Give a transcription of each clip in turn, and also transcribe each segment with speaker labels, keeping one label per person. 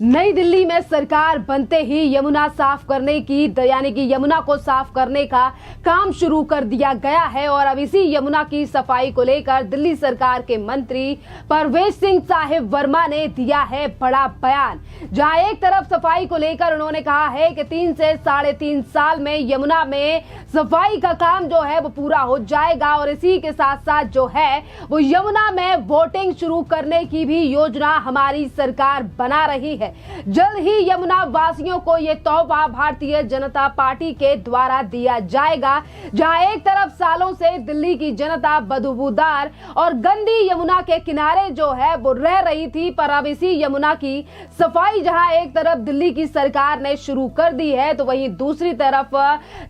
Speaker 1: नई दिल्ली में सरकार बनते ही यमुना साफ करने की यानी कि यमुना को साफ करने का काम शुरू कर दिया गया है और अब इसी यमुना की सफाई को लेकर दिल्ली सरकार के मंत्री परवेश सिंह साहिब वर्मा ने दिया है बड़ा बयान। जहां एक तरफ सफाई को लेकर उन्होंने कहा है कि 3 से 3.5 साल में यमुना में सफाई का काम जो है वो पूरा हो जाएगा और इसी के साथ साथ जो है वो यमुना में बोटिंग शुरू करने की भी योजना हमारी सरकार बना रही है। जल्द ही यमुना वासियों को ये तोहफा भारतीय जनता पार्टी के द्वारा दिया जाएगा। जहां एक तरफ सालों से दिल्ली की जनता बदबूदार और गंदी यमुना के किनारे जो है वो रह रही थी, पर अब इसी यमुना की सफाई जहां एक तरफ दिल्ली की सरकार ने शुरू कर दी है, तो वहीं दूसरी तरफ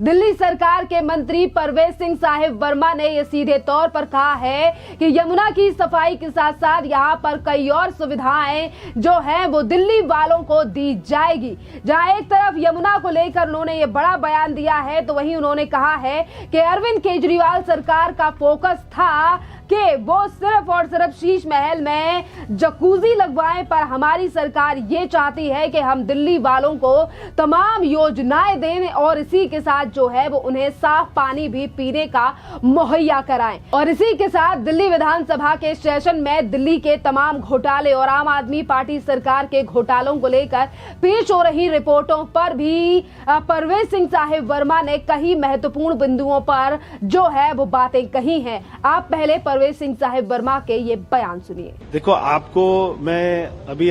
Speaker 1: दिल्ली सरकार के मंत्री परवेश सिंह साहिब वर्मा ने यह सीधे तौर पर कहा है कि यमुना की सफाई के साथ साथ यहां पर कई और सुविधाएं जो है वो दिल्ली वालों को दी जाएगी। जहां एक तरफ यमुना को लेकर उन्होंने ये बड़ा बयान दिया है, तो वहीं उन्होंने कहा है कि अरविंद केजरीवाल सरकार का फोकस था कि वो सिर्फ और सिर्फ शीश महल में जकूजी लगवाएं, पर हमारी सरकार ये चाहती है कि हम दिल्ली वालों को तमाम योजनाएं दें और इसी के साथ जो है वो उन्हें साफ पानी भी पीने का मुहैया कराएं। और इसी के साथ दिल्ली विधानसभा के सेशन में दिल्ली के तमाम घोटाले और आम आदमी पार्टी सरकार के घोटालों को लेकर पेश हो रही रिपोर्टों पर भी परवेश सिंह साहिब वर्मा ने कई महत्वपूर्ण बिंदुओं पर जो है वो बातें कही हैं। आप पहले परवेश सिंह साहिब वर्मा के ये बयान सुनिए।
Speaker 2: देखो, आपको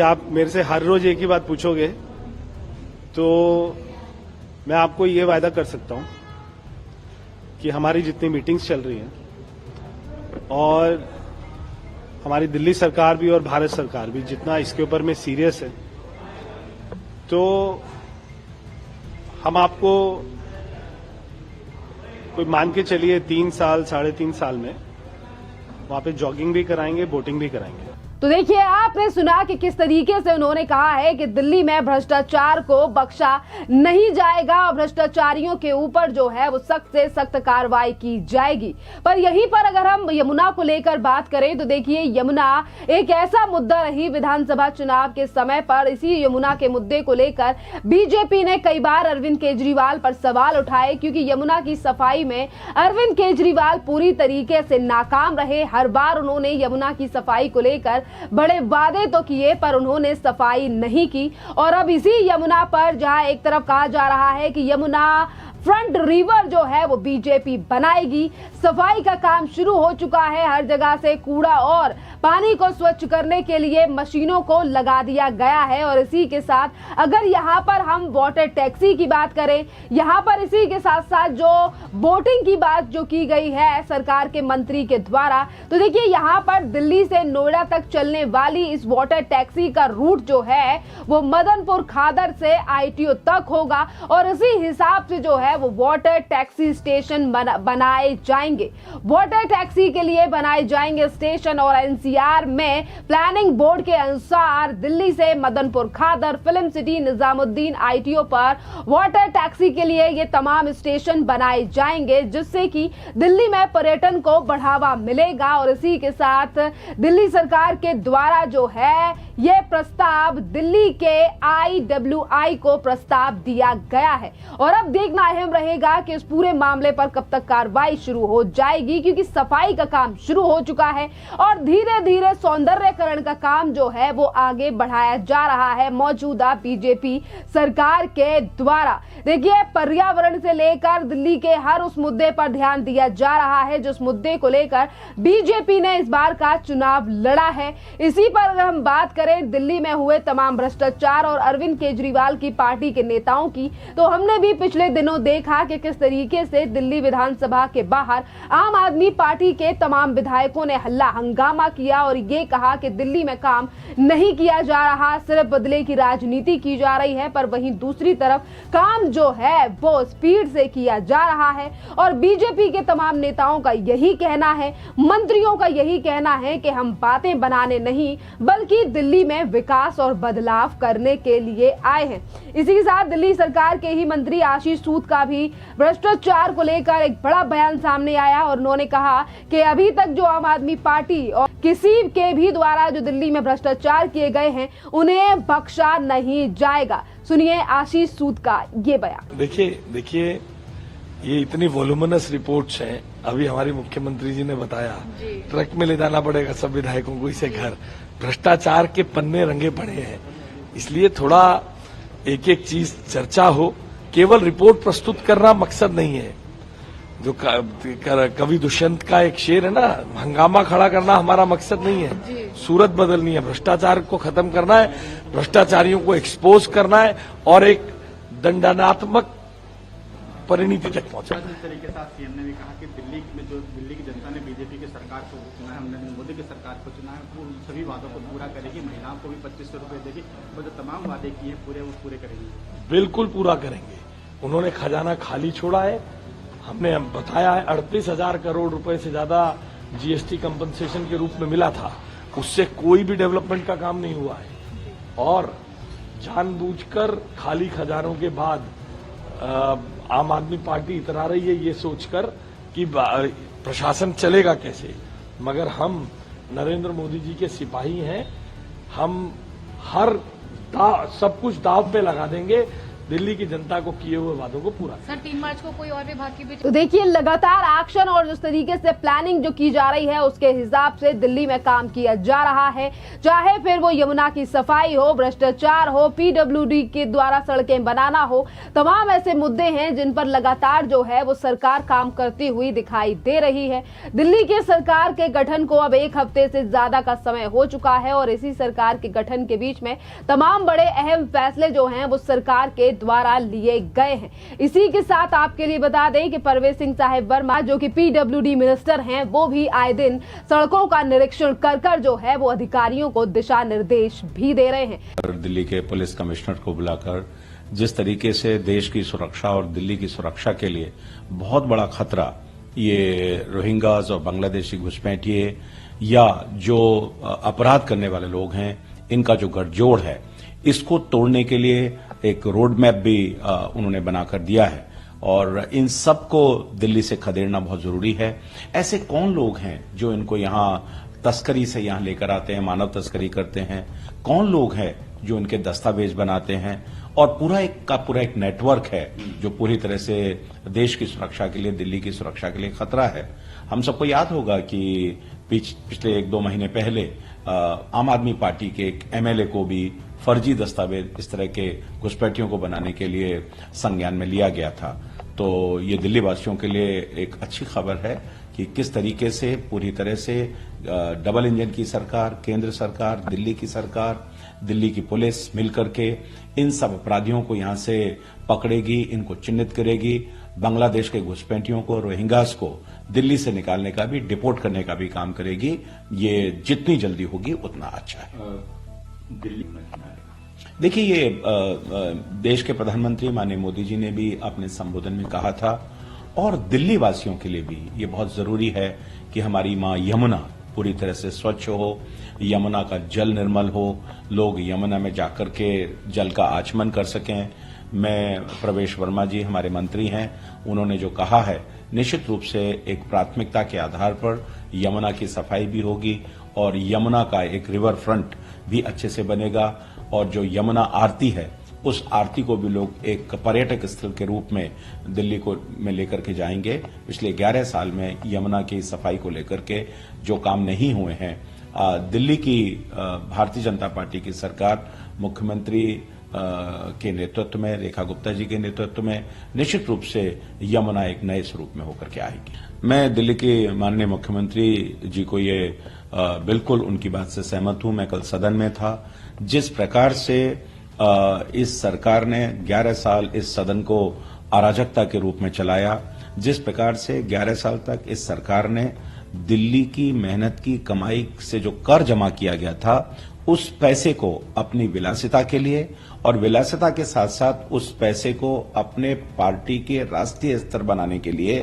Speaker 2: आप मेरे से हर रोज एक ही बात पूछोगे तो मैं आपको ये वायदा कर सकता हूं कि हमारी जितनी मीटिंग्स चल रही हैं और हमारी दिल्ली सरकार भी और भारत सरकार भी जितना इसके ऊपर में सीरियस है, तो हम आपको कोई मान के चलिए 3 साल 3.5 साल में वहां पे जॉगिंग भी कराएंगे, बोटिंग भी कराएंगे।
Speaker 1: तो देखिए, आपने सुना कि किस तरीके से उन्होंने कहा है कि दिल्ली में भ्रष्टाचार को बख्शा नहीं जाएगा और भ्रष्टाचारियों के ऊपर जो है वो सख्त से सख्त कार्रवाई की जाएगी। पर यहीं पर अगर हम यमुना को लेकर बात करें तो देखिए, यमुना एक ऐसा मुद्दा रही विधानसभा चुनाव के समय पर। इसी यमुना के मुद्दे को लेकर बीजेपी ने कई बार अरविंद केजरीवाल पर सवाल उठाए, क्योंकि यमुना की सफाई में अरविंद केजरीवाल पूरी तरीके से नाकाम रहे। हर बार उन्होंने यमुना की सफाई को लेकर बड़े वादे तो किए पर उन्होंने सफाई नहीं की। और अब इसी यमुना पर जहां एक तरफ कहा जा रहा है कि यमुना फ्रंट रिवर जो है वो बीजेपी बनाएगी, सफाई का काम शुरू हो चुका है। हर जगह से कूड़ा और पानी को स्वच्छ करने के लिए मशीनों को लगा दिया गया है। और इसी के साथ अगर यहाँ पर हम वाटर टैक्सी की बात करें, यहाँ पर इसी के साथ साथ जो बोटिंग की बात जो की गई है सरकार के मंत्री के द्वारा, तो देखिए यहाँ पर दिल्ली से नोएडा तक चलने वाली इस वाटर टैक्सी का रूट जो है वो मदनपुर खादर से ITO तक होगा और इसी हिसाब से जो है वो वाटर टैक्सी स्टेशन बनाए जाएंगे। वाटर टैक्सी के लिए बनाए जाएंगे स्टेशन और NCR में प्लानिंग बोर्ड के अनुसार दिल्ली से मदनपुर खादर, फिल्म सिटी, निजामुद्दीन ITO पर वाटर टैक्सी के लिए ये तमाम स्टेशन बनाए जाएंगे, जिससे कि दिल्ली में पर्यटन को बढ़ावा मिलेगा। और इसी के साथ दिल्ली सरकार के द्वारा जो है ये प्रस्ताव दिल्ली के IWI को प्रस्ताव दिया गया है और अब देखना अहम रहेगा कि इस पूरे मामले पर कब तक कार्रवाई शुरू हो जाएगी, क्योंकि सफाई का काम शुरू हो चुका है और धीरे धीरे सौंदर्यकरण का काम जो है वो आगे बढ़ाया जा रहा है मौजूदा बीजेपी सरकार के द्वारा। देखिए, पर्यावरण से लेकर दिल्ली के हर उस मुद्दे पर ध्यान दिया जा रहा है जिस मुद्दे को लेकर बीजेपी ने इस बार का चुनाव लड़ा है। इसी पर अगर हम बात करें दिल्ली में हुए तमाम भ्रष्टाचार और अरविंद केजरीवाल की पार्टी के नेताओं की, तो हमने भी पिछले दिनों देखा कि किस तरीके से दिल्ली विधानसभा के बाहर आम आदमी पार्टी के तमाम विधायकों ने हल्ला हंगामा किया और ये कहा कि दिल्ली में काम नहीं किया जा रहा, सिर्फ बदले की राजनीति की जा रही है। पर वहीं दूसरी तरफ काम जो है वो स्पीड से किया जा रहा है और बीजेपी के तमाम नेताओं का यही कहना है, मंत्रियों का यही कहना है कि हम बातें बनाने नहीं बल्कि दिल्ली दिल्ली में विकास और बदलाव करने के लिए आए हैं। इसी के साथ दिल्ली सरकार के ही मंत्री आशीष सूद का भी भ्रष्टाचार को लेकर एक बड़ा बयान सामने आया और उन्होंने कहा कि अभी तक जो आम आदमी पार्टी और किसी के भी द्वारा जो दिल्ली में भ्रष्टाचार किए गए हैं उन्हें बख्शा नहीं जाएगा। सुनिए आशीष सूद का ये बयान।
Speaker 3: देखिए ये इतनी वॉल्यूमिनस रिपोर्ट्स हैं। अभी हमारे मुख्यमंत्री जी ने बताया ट्रक में ले जाना पड़ेगा सब विधायकों को इसे घर। भ्रष्टाचार के पन्ने रंगे पड़े हैं, इसलिए थोड़ा एक एक चीज चर्चा हो। केवल रिपोर्ट प्रस्तुत करना मकसद नहीं है। जो कवि दुष्यंत का एक शेर है ना, हंगामा खड़ा करना हमारा मकसद नहीं है। सूरत बदलनी है, भ्रष्टाचार को खत्म करना है, भ्रष्टाचारियों को एक्सपोज करना है और एक दंडात्मक परिणति तक पहुंचा।
Speaker 4: इस तरीके से सीएम ने भी कहा कि दिल्ली की जनता ने बीजेपी की सरकार को चुना है, हमने मोदी की सरकार को चुना है, वो सभी वादों को पूरा करेगी, महिलाओं को भी 2500 रुपए देगी, वो जो तमाम वादे किए हैं वो पूरे करेगी।
Speaker 3: बिल्कुल पूरा करेंगे। उन्होंने खजाना खाली छोड़ा है। हमने बताया है 38,000 करोड़ रुपए से ज्यादा जीएसटी कंपनसेशन के रूप में मिला था, उससे कोई भी डेवलपमेंट का काम नहीं हुआ है। और जानबूझकर खाली खजानों के बाद आम आदमी पार्टी इतरा रही है ये सोचकर कि प्रशासन चलेगा कैसे, मगर हम नरेंद्र मोदी जी के सिपाही हैं। हम हर सब कुछ दांव पे लगा देंगे दिल्ली की जनता को किए हुए वादों को पूरा।
Speaker 5: सर 3 मार्च को कोई और विभाग की भी
Speaker 1: तो देखिए लगातार एक्शन और जिस तरीके से प्लानिंग जो की जा रही है उसके हिसाब से दिल्ली में काम किया जा रहा है, चाहे फिर वो यमुना की सफाई हो, भ्रष्टाचार हो, पीडब्ल्यूडी के द्वारा सड़कें बनाना हो, तमाम ऐसे मुद्दे हैं जिन पर लगातार जो है वो सरकार काम करती हुई दिखाई दे रही है। दिल्ली के सरकार के गठन को अब 1 हफ्ते से ज्यादा का समय हो चुका है और इसी सरकार के गठन के बीच में तमाम बड़े अहम फैसले जो हैं वो सरकार के द्वारा लिए गए हैं। इसी के साथ आपके लिए बता दें कि परवेज सिंह साहिब वर्मा जो कि पीडब्ल्यूडी मिनिस्टर हैं वो भी आए दिन सड़कों का निरीक्षण कर जो है वो अधिकारियों को दिशा निर्देश भी दे रहे हैं।
Speaker 6: दिल्ली के पुलिस कमिश्नर को बुलाकर जिस तरीके से देश की सुरक्षा और दिल्ली की सुरक्षा के लिए बहुत बड़ा खतरा ये रोहिंग्याज और बांग्लादेशी घुसपैठिए या जो अपराध करने वाले लोग हैं इनका जो गठजोड़ है इसको तोड़ने के लिए एक रोड मैप भी उन्होंने बनाकर दिया है और इन सब को दिल्ली से खदेड़ना बहुत जरूरी है। ऐसे कौन लोग हैं जो इनको यहां तस्करी से यहां लेकर आते हैं, मानव तस्करी करते हैं? कौन लोग हैं जो इनके दस्तावेज बनाते हैं? और पूरा एक नेटवर्क है जो पूरी तरह से देश की सुरक्षा के लिए, दिल्ली की सुरक्षा के लिए खतरा है। हम सबको याद होगा कि पिछले 1-2 महीने पहले आम आदमी पार्टी के एक एमएलए को भी फर्जी दस्तावेज इस तरह के घुसपैठियों को बनाने के लिए संज्ञान में लिया गया था। तो ये दिल्ली वासियों के लिए एक अच्छी खबर है कि किस तरीके से पूरी तरह से डबल इंजन की सरकार, केंद्र सरकार, दिल्ली की सरकार, दिल्ली की पुलिस मिलकर के इन सब अपराधियों को यहां से पकड़ेगी, इनको चिन्हित करेगी, बांग्लादेश के घुसपैठियों को, रोहिंग्यास को दिल्ली से निकालने का भी, डिपोर्ट करने का भी काम करेगी। ये जितनी जल्दी होगी उतना अच्छा है।
Speaker 4: दिल्ली में
Speaker 6: देखिए ये देश के प्रधानमंत्री माननीय मोदी जी ने भी अपने संबोधन में कहा था और दिल्ली वासियों के लिए भी ये बहुत जरूरी है कि हमारी मां यमुना पूरी तरह से स्वच्छ हो, यमुना का जल निर्मल हो, लोग यमुना में जाकर के जल का आचमन कर सकें। मैं प्रवेश वर्मा जी हमारे मंत्री हैं, उन्होंने जो कहा है निश्चित रूप से एक प्राथमिकता के आधार पर यमुना की सफाई भी होगी और यमुना का एक रिवर फ्रंट भी अच्छे से बनेगा और जो यमुना आरती है उस आरती को भी लोग एक पर्यटक स्थल के रूप में दिल्ली को में लेकर के जाएंगे। पिछले 11 साल में यमुना की सफाई को लेकर के जो काम नहीं हुए हैं, दिल्ली की भारतीय जनता पार्टी की सरकार मुख्यमंत्री के नेतृत्व में, रेखा गुप्ता जी के नेतृत्व में निश्चित रूप से यमुना एक नए स्वरूप में होकर के आएगी। मैं दिल्ली के माननीय मुख्यमंत्री जी को ये बिल्कुल उनकी बात से सहमत हूं। मैं कल सदन में था। जिस प्रकार से इस सरकार ने 11 साल इस सदन को अराजकता के रूप में चलाया, जिस प्रकार से 11 साल तक इस सरकार ने दिल्ली की मेहनत की कमाई से जो कर जमा किया गया था उस पैसे को अपनी विलासिता के लिए और विलासिता के साथ साथ उस पैसे को अपने पार्टी के राष्ट्रीय स्तर बनाने के लिए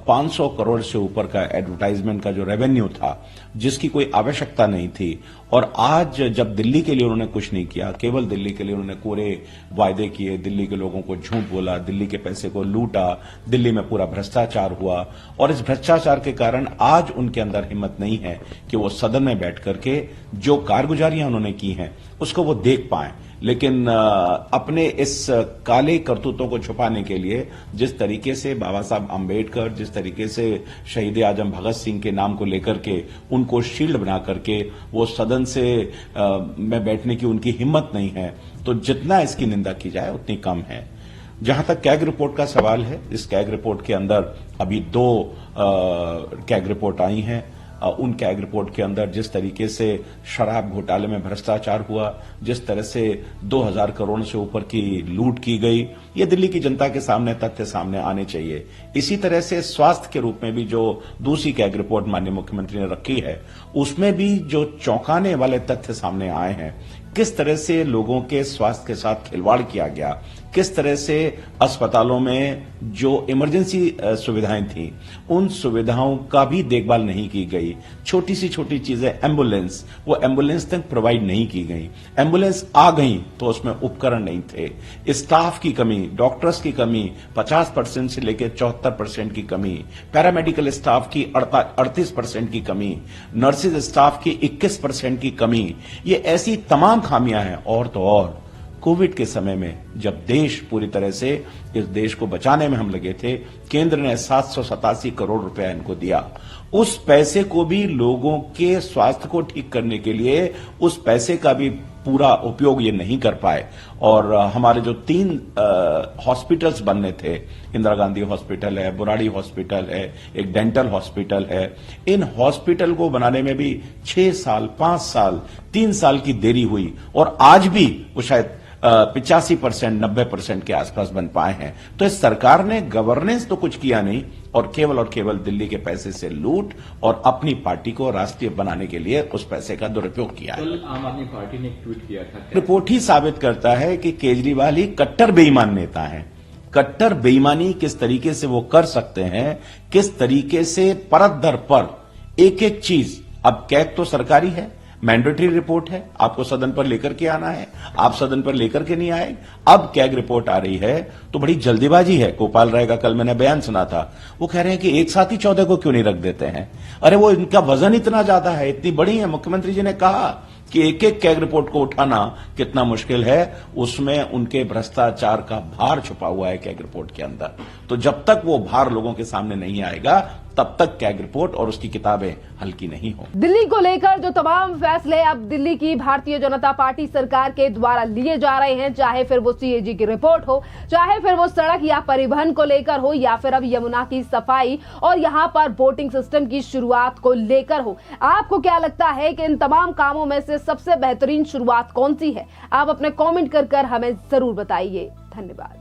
Speaker 6: 500 करोड़ से ऊपर का एडवर्टाइजमेंट का जो रेवेन्यू था, जिसकी कोई आवश्यकता नहीं थी, और आज जब दिल्ली के लिए उन्होंने कुछ नहीं किया, केवल दिल्ली के लिए उन्होंने कोरे वायदे किए, दिल्ली के लोगों को झूठ बोला, दिल्ली के पैसे को लूटा, दिल्ली में पूरा भ्रष्टाचार हुआ, और इस भ्रष्टाचार के कारण आज उनके अंदर हिम्मत नहीं है कि वो सदन में बैठ करके जो कारगुजारियां उन्होंने की हैं उसको वो देख पाएं। लेकिन अपने इस काले करतूतों को छुपाने के लिए जिस तरीके से बाबा साहब आम्बेडकर, जिस तरीके से शहीद आजम भगत सिंह के नाम को लेकर के उनको शील्ड बना करके वो सदन से में बैठने की उनकी हिम्मत नहीं है, तो जितना इसकी निंदा की जाए उतनी कम है। जहां तक कैग रिपोर्ट का सवाल है, इस कैग रिपोर्ट के अंदर अभी 2 कैग रिपोर्ट आई हैं। उन कैग रिपोर्ट के अंदर जिस तरीके से शराब घोटाले में भ्रष्टाचार हुआ, जिस तरह से 2000 करोड़ से ऊपर की लूट की गई, ये दिल्ली की जनता के सामने तथ्य सामने आने चाहिए। इसी तरह से स्वास्थ्य के रूप में भी जो दूसरी कैग रिपोर्ट माननीय मुख्यमंत्री ने रखी है, उसमें भी जो चौंकाने वाले तथ्य सामने आए हैं, किस तरह से लोगों के स्वास्थ्य के साथ खिलवाड़ किया गया, किस तरह से अस्पतालों में जो इमरजेंसी सुविधाएं थी उन सुविधाओं का भी देखभाल नहीं की गई। छोटी सी छोटी चीजें, एम्बुलेंस, वो एम्बुलेंस तक प्रोवाइड नहीं की गई। एम्बुलेंस आ गई तो उसमें उपकरण नहीं थे। स्टाफ की कमी, डॉक्टर्स की कमी 50% से लेकर 74% की कमी, पैरामेडिकल स्टाफ की 38% की कमी, नर्सिस स्टाफ की 21% की कमी, ये ऐसी तमाम खामियां हैं। और तो और कोविड के समय में जब देश पूरी तरह से इस देश को बचाने में हम लगे थे, केंद्र ने 787 करोड़ रुपया इनको दिया। उस पैसे को भी लोगों के स्वास्थ्य को ठीक करने के लिए उस पैसे का भी पूरा उपयोग ये नहीं कर पाए। और हमारे जो 3 हॉस्पिटल्स बनने थे, इंदिरा गांधी हॉस्पिटल है, बुराड़ी हॉस्पिटल है, एक डेंटल हॉस्पिटल है, इन हॉस्पिटल को बनाने में भी 6 साल, 5 साल, 3 साल की देरी हुई और आज भी वो शायद 85%, 90% के आसपास बन पाए हैं। तो इस सरकार ने गवर्नेंस तो कुछ किया नहीं और केवल दिल्ली के पैसे से लूट और अपनी पार्टी को राष्ट्रीय बनाने के लिए उस पैसे का दुरुपयोग किया है।
Speaker 7: कल आम आदमी पार्टी ने एक ट्वीट किया था।
Speaker 6: रिपोर्ट ही साबित करता है कि केजरीवाल ही कट्टर बेईमान नेता हैं। कट्टर बेईमानी किस तरीके से वो कर सकते हैं, किस तरीके से परत दर पर एक एक चीज, अब कैग तो सरकारी है, मैंडेटरी रिपोर्ट है, आपको सदन पर लेकर के आना है, आप सदन पर लेकर के नहीं आए। अब कैग रिपोर्ट आ रही है तो बड़ी जल्दीबाजी है। गोपाल राय का कल मैंने बयान सुना था, वो कह रहे हैं कि एक साथ ही 14 को क्यों नहीं रख देते हैं। अरे वो इनका वजन इतना ज्यादा है, इतनी बड़ी है। मुख्यमंत्री जी ने कहा कि एक एक कैग रिपोर्ट को उठाना कितना मुश्किल है, उसमें उनके भ्रष्टाचार का भार छुपा हुआ है कैग रिपोर्ट के अंदर। तो जब तक वो भार लोगों के सामने नहीं आएगा तब तक कैग रिपोर्ट और उसकी किताबें हल्की नहीं हो।
Speaker 1: दिल्ली को लेकर जो तमाम फैसले अब दिल्ली की भारतीय जनता पार्टी सरकार के द्वारा लिए जा रहे हैं, चाहे फिर वो सीएजी की रिपोर्ट हो, चाहे फिर वो सड़क या परिवहन को लेकर हो, या फिर अब यमुना की सफाई और यहाँ पर वोटिंग सिस्टम की शुरुआत को लेकर हो, आपको क्या लगता है कि इन तमाम कामों में से सबसे बेहतरीन शुरुआत कौन सी है? आप अपने कॉमेंट कर हमें जरूर बताइए। धन्यवाद।